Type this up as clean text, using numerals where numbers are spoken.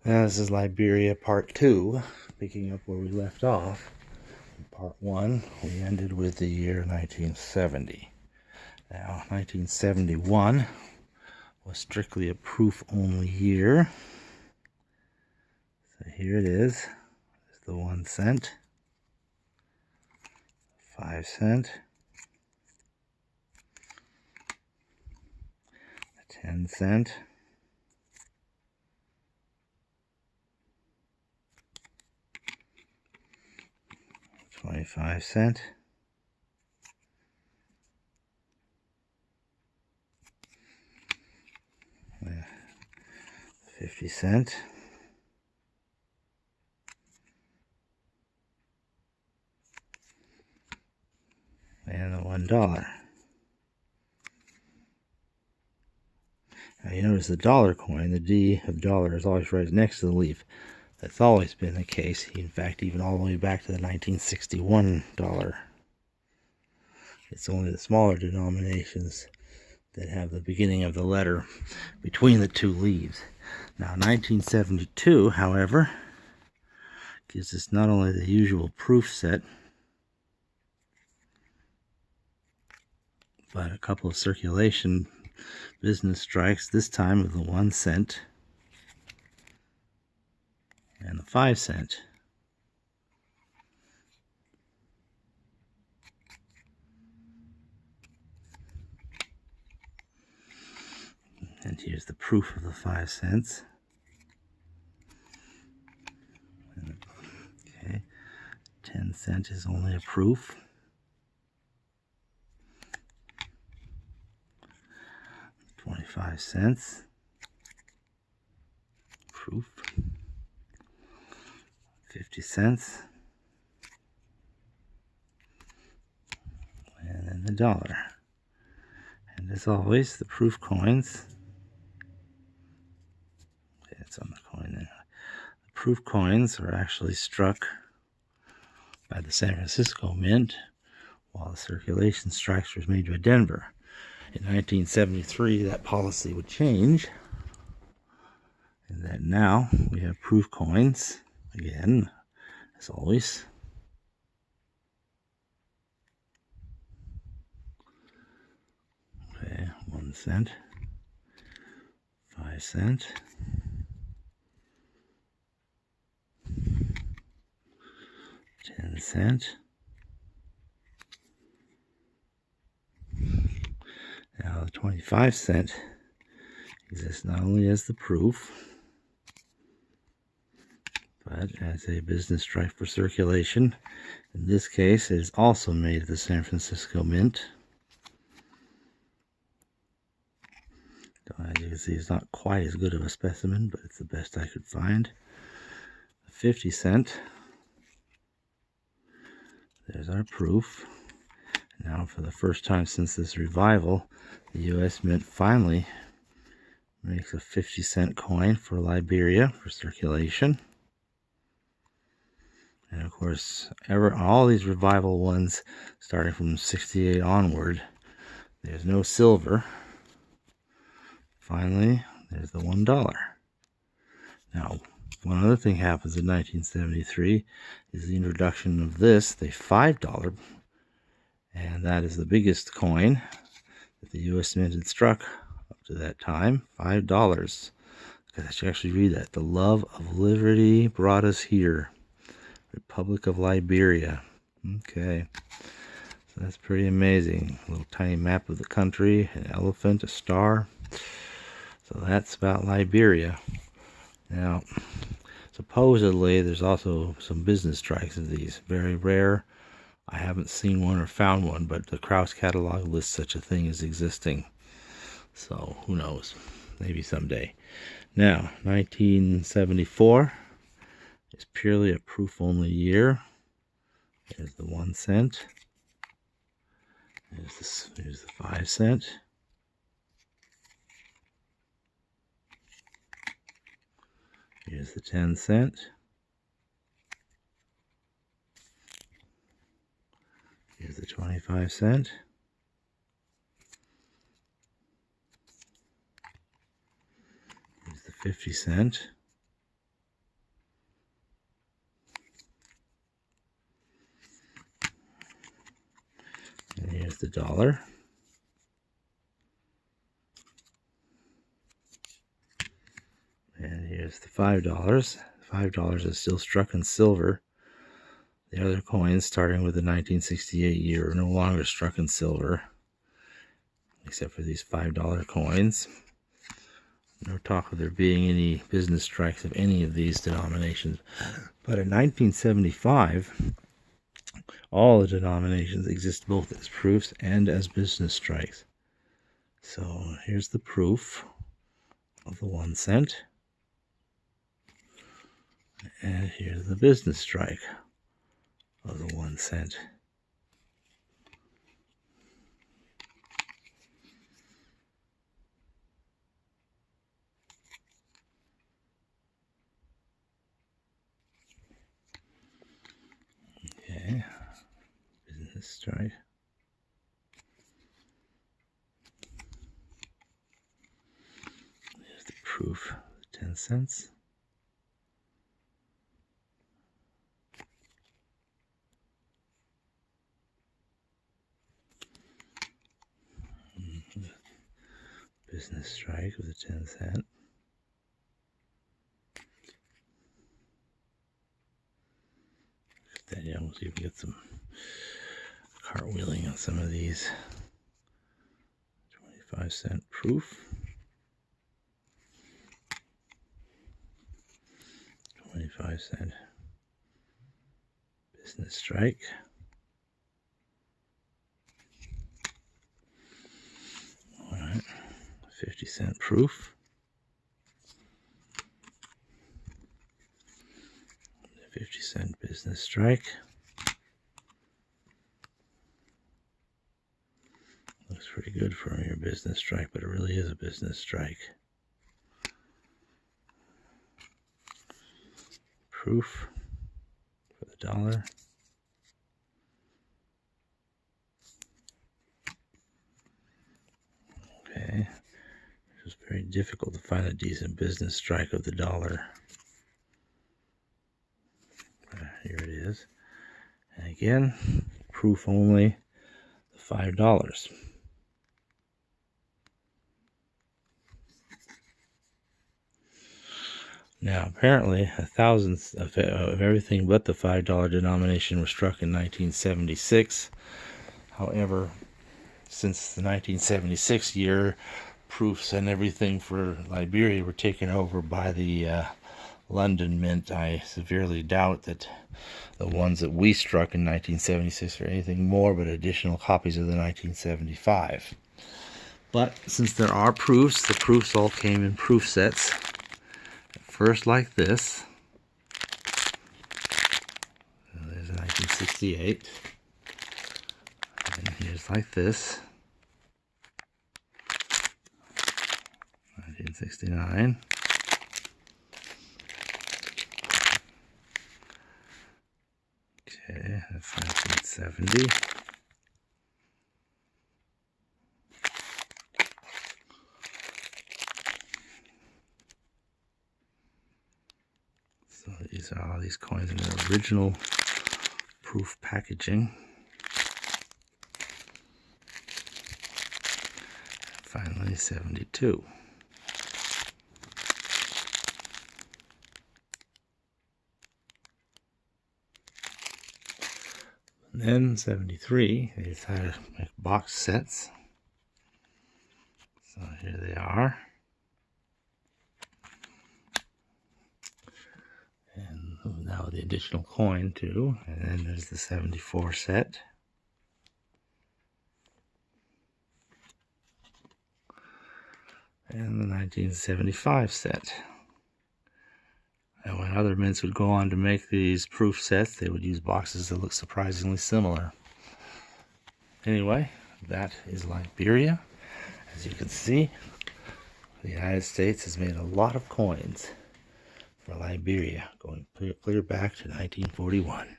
Now this is Liberia Part 2, picking up where we left off. In Part 1, we ended with the year 1970. Now, 1971 was strictly a proof-only year. So here it is. There's the 1 cent, 5 cent, the 10 cent, 25 cent, the 50 cent, and the $1. Now you notice the dollar coin, the D of dollar is always right next to the leaf. That's always been the case. In fact, even all the way back to the 1961 dollar. It's only the smaller denominations that have the beginning of the letter between the two leaves. Now, 1972, however, gives us not only the usual proof set, but a couple of circulation business strikes, this time of the 1 cent and the 5 cent. And here's the proof of the 5 cents. Okay, 10 cent is only a proof. 25 cents, proof. 50 cents, and then the dollar. And as always, the proof coins. Okay, it's on the coin there. The proof coins are actually struck by the San Francisco Mint, while the circulation strikes were made by Denver. In 1973, that policy would change, and that now we have proof coins again, as always. Okay, 1 cent, 5 cent, 10 cent. Now the 25 cent exists not only as the proof, but as a business strike for circulation. In this case, it is also made at the San Francisco Mint. As you can see, it's not quite as good of a specimen, but it's the best I could find. 50 cent. There's our proof. Now, for the first time since this revival, the U.S. Mint finally makes a 50 cent coin for Liberia for circulation. And of course, all these revival ones, starting from 68 onward, there's no silver. Finally, there's the $1. Now, one other thing happens in 1973 is the introduction of this, the $5, and that is the biggest coin that the U.S. Mint had struck up to that time, $5. I should actually read that. The love of liberty brought us here. Republic of Liberia. Okay, so that's pretty amazing. A little tiny map of the country, an elephant, a star. So that's about Liberia. Now, supposedly there's also some business strikes of these. Very rare. I haven't seen one or found one, but the Krauss catalog lists such a thing as existing. So who knows? Maybe someday. Now, 1974 is purely a proof-only year. There's the 1 cent. There's the 5 cent. Here's the 10 cent. Here's the 25 cent. Here's the 50 cent. the dollar. And here's the $5. $5 is still struck in silver. The other coins, starting with the 1968 year, are no longer struck in silver, except for these $5 coins. No talk of there being any business strikes of any of these denominations. But in 1975, all the denominations exist both as proofs and as business strikes. So here's the proof of the 1 cent. And here's the business strike of the 1 cent. Okay, business strike. Here's the proof, 10 cents. Business strike with a 10 cent. Then yeah, we'll see if we get some cartwheeling on some of these. 25 cent proof. 25 cent business strike. All right, 50 cent proof. 50 cent business strike. Looks pretty good for your business strike, but it really is a business strike. Proof for the dollar. Okay, it was very difficult to find a decent business strike of the dollar. Here it is. And again, proof only, the $5. Now, apparently, 1,000th of everything but the $5 denomination was struck in 1976. However, since the 1976 year, proofs and everything for Liberia were taken over by the London Mint. I severely doubt that the ones that we struck in 1976 are anything more but additional copies of the 1975. But since there are proofs, the proofs all came in proof sets. First like this. There's 1968. And here's like this. 1969. Okay, that's 1970. So these are all these coins in their original proof packaging. Finally, 72. And then 73, they decided to make box sets. So here they are. And now the additional coin too. And then there's the 74 set. And the 1975 set. And when other mints would go on to make these proof sets, they would use boxes that look surprisingly similar. Anyway, that is Liberia. As you can see, the United States has made a lot of coins for Liberia, going clear back to 1941.